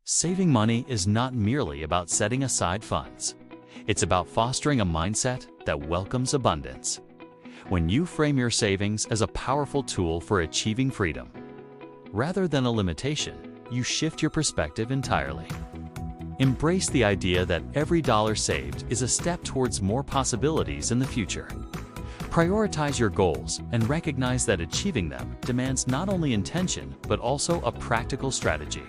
Saving money is not merely about setting aside funds. It's about fostering a mindset that welcomes abundance. When you frame your savings as a powerful tool for achieving freedom, rather than a limitation, you shift your perspective entirely. Embrace the idea that every dollar saved is a step towards more possibilities in the future. Prioritize your goals and recognize that achieving them demands not only intention, but also a practical strategy.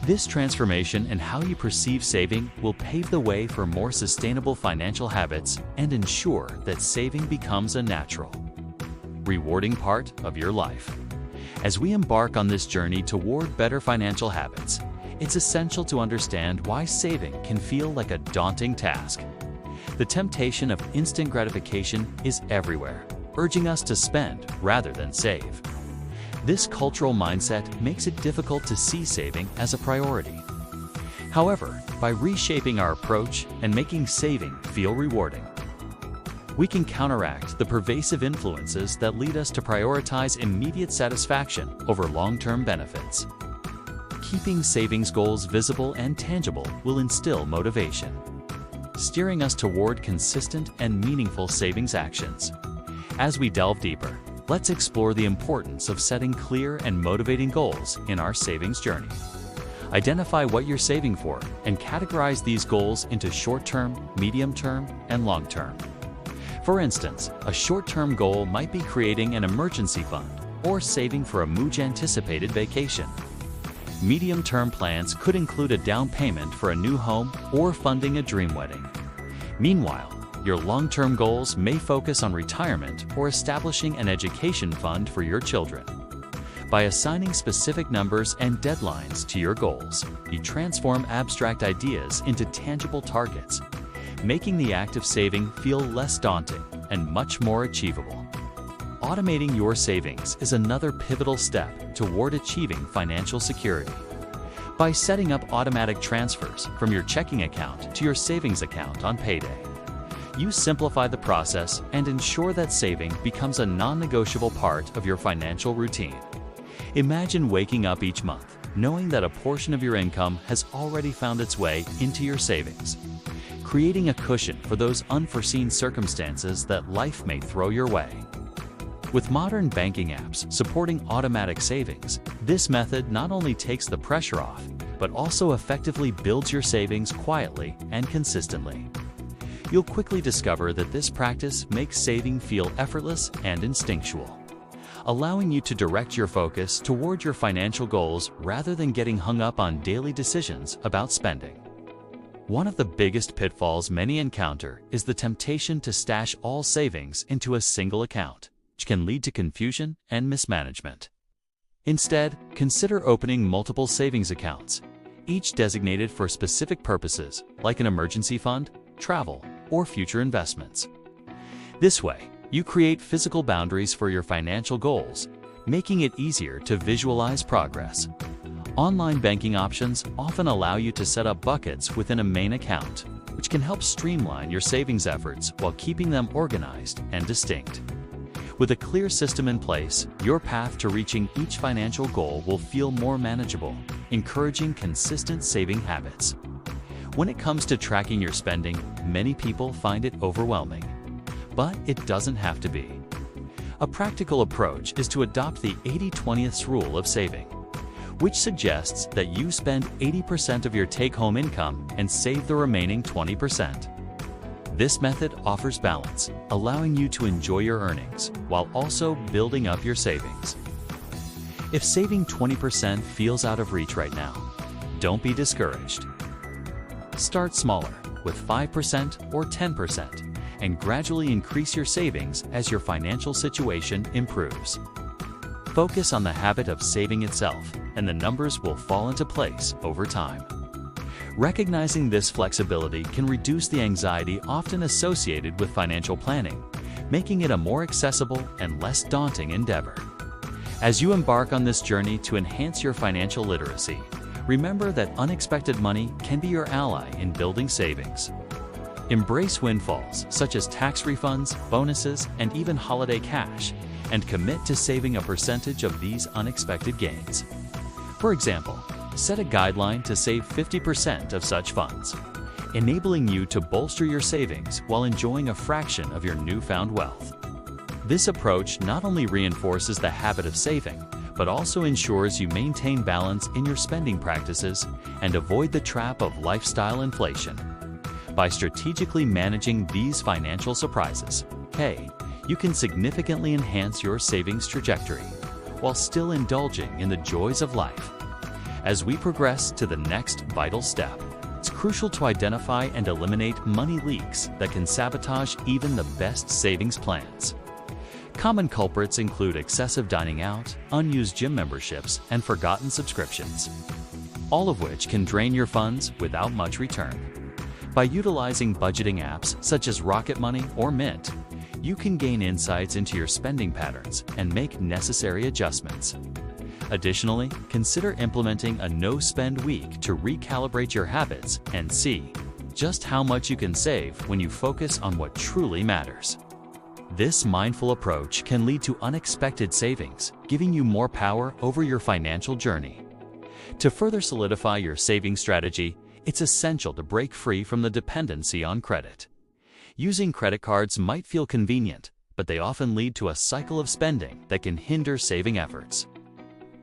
This transformation in how you perceive saving will pave the way for more sustainable financial habits and ensure that saving becomes a natural, rewarding part of your life. As we embark on this journey toward better financial habits, it's essential to understand why saving can feel like a daunting task. The temptation of instant gratification is everywhere, urging us to spend rather than save. This cultural mindset makes it difficult to see saving as a priority. However, by reshaping our approach and making saving feel rewarding, we can counteract the pervasive influences that lead us to prioritize immediate satisfaction over long-term benefits. Keeping savings goals visible and tangible will instill motivation, steering us toward consistent and meaningful savings actions. As we delve deeper, let's explore the importance of setting clear and motivating goals in our savings journey. Identify what you're saving for and categorize these goals into short-term, medium-term, and long-term. For instance, a short-term goal might be creating an emergency fund or saving for a much-anticipated vacation. Medium-term plans could include a down payment for a new home or funding a dream wedding. Meanwhile, your long-term goals may focus on retirement or establishing an education fund for your children. By assigning specific numbers and deadlines to your goals, you transform abstract ideas into tangible targets, making the act of saving feel less daunting and much more achievable. Automating your savings is another pivotal step toward achieving financial security. By setting up automatic transfers from your checking account to your savings account on payday, you simplify the process and ensure that saving becomes a non-negotiable part of your financial routine. Imagine waking up each month knowing that a portion of your income has already found its way into your savings, creating a cushion for those unforeseen circumstances that life may throw your way. With modern banking apps supporting automatic savings, this method not only takes the pressure off, but also effectively builds your savings quietly and consistently. You'll quickly discover that this practice makes saving feel effortless and instinctual, allowing you to direct your focus toward your financial goals rather than getting hung up on daily decisions about spending. One of the biggest pitfalls many encounter is the temptation to stash all savings into a single account, which can lead to confusion and mismanagement. Instead, consider opening multiple savings accounts, each designated for specific purposes like an emergency fund, travel, or future investments. This way, you create physical boundaries for your financial goals, making it easier to visualize progress. Online banking options often allow you to set up buckets within a main account, which can help streamline your savings efforts while keeping them organized and distinct. With a clear system in place, your path to reaching each financial goal will feel more manageable, encouraging consistent saving habits. When it comes to tracking your spending, many people find it overwhelming. But it doesn't have to be. A practical approach is to adopt the 80-20th rule of saving, which suggests that you spend 80% of your take-home income and save the remaining 20%. This method offers balance, allowing you to enjoy your earnings while also building up your savings. If saving 20% feels out of reach right now, don't be discouraged. Start smaller, with 5% or 10%, and gradually increase your savings as your financial situation improves. Focus on the habit of saving itself, and the numbers will fall into place over time. Recognizing this flexibility can reduce the anxiety often associated with financial planning, making it a more accessible and less daunting endeavor. As you embark on this journey to enhance your financial literacy, remember that unexpected money can be your ally in building savings. Embrace windfalls such as tax refunds, bonuses, and even holiday cash, and commit to saving a percentage of these unexpected gains. For example, set a guideline to save 50% of such funds, enabling you to bolster your savings while enjoying a fraction of your newfound wealth. This approach not only reinforces the habit of saving, but also ensures you maintain balance in your spending practices and avoid the trap of lifestyle inflation. By strategically managing these financial surprises, you can significantly enhance your savings trajectory while still indulging in the joys of life. As we progress to the next vital step, it's crucial to identify and eliminate money leaks that can sabotage even the best savings plans. Common culprits include excessive dining out, unused gym memberships, and forgotten subscriptions, all of which can drain your funds without much return. By utilizing budgeting apps such as Rocket Money or Mint, you can gain insights into your spending patterns and make necessary adjustments. Additionally, consider implementing a no-spend week to recalibrate your habits and see just how much you can save when you focus on what truly matters. This mindful approach can lead to unexpected savings, giving you more power over your financial journey. To further solidify your saving strategy, it's essential to break free from the dependency on credit. Using credit cards might feel convenient, but they often lead to a cycle of spending that can hinder saving efforts.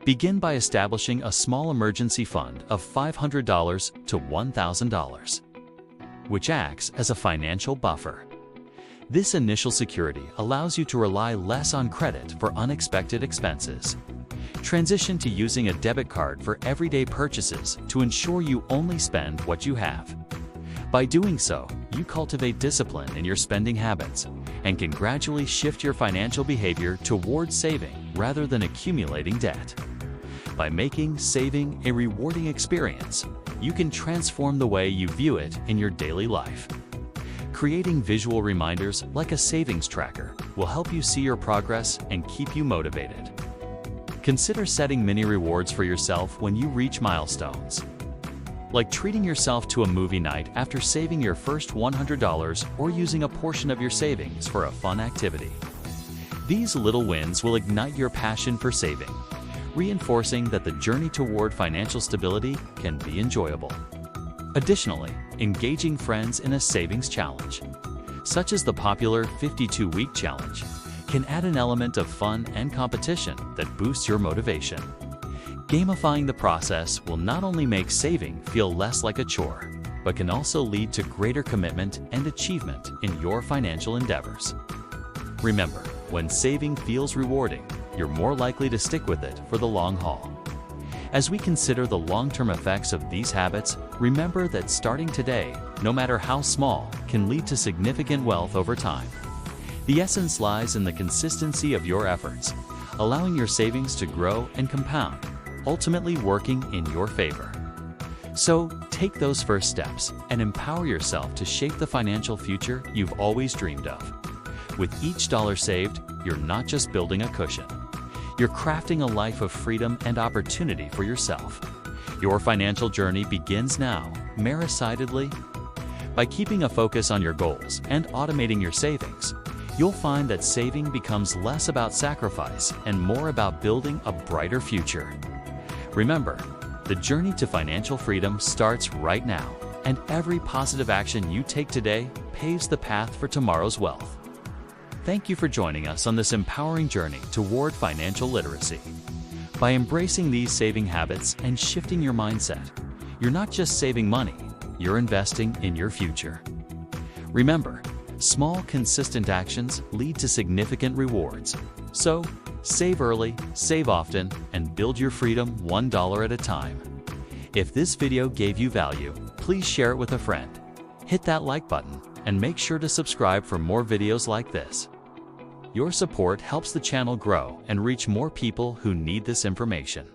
Begin by establishing a small emergency fund of $500 to $1,000, which acts as a financial buffer. This initial security allows you to rely less on credit for unexpected expenses. Transition to using a debit card for everyday purchases to ensure you only spend what you have. By doing so, you cultivate discipline in your spending habits and can gradually shift your financial behavior towards saving rather than accumulating debt. By making saving a rewarding experience, you can transform the way you view it in your daily life. Creating visual reminders like a savings tracker will help you see your progress and keep you motivated. Consider setting mini rewards for yourself when you reach milestones, like treating yourself to a movie night after saving your first $100 or using a portion of your savings for a fun activity. These little wins will ignite your passion for saving, reinforcing that the journey toward financial stability can be enjoyable. Additionally, engaging friends in a savings challenge, such as the popular 52-week challenge, can add an element of fun and competition that boosts your motivation. Gamifying the process will not only make saving feel less like a chore, but can also lead to greater commitment and achievement in your financial endeavors. Remember, when saving feels rewarding, you're more likely to stick with it for the long haul. As we consider the long-term effects of these habits, remember that starting today, no matter how small, can lead to significant wealth over time. The essence lies in the consistency of your efforts, allowing your savings to grow and compound, ultimately working in your favor. So, take those first steps and empower yourself to shape the financial future you've always dreamed of. With each dollar saved, you're not just building a cushion. You're crafting a life of freedom and opportunity for yourself. Your financial journey begins now, mericidedly. By keeping a focus on your goals and automating your savings, you'll find that saving becomes less about sacrifice and more about building a brighter future. Remember, the journey to financial freedom starts right now, and every positive action you take today paves the path for tomorrow's wealth. Thank you for joining us on this empowering journey toward financial literacy. By embracing these saving habits and shifting your mindset, you're not just saving money, you're investing in your future. Remember, small, consistent actions lead to significant rewards. So, save early, save often, and build your freedom $1 at a time. If this video gave you value, please share it with a friend. Hit that like button and make sure to subscribe for more videos like this. Your support helps the channel grow and reach more people who need this information.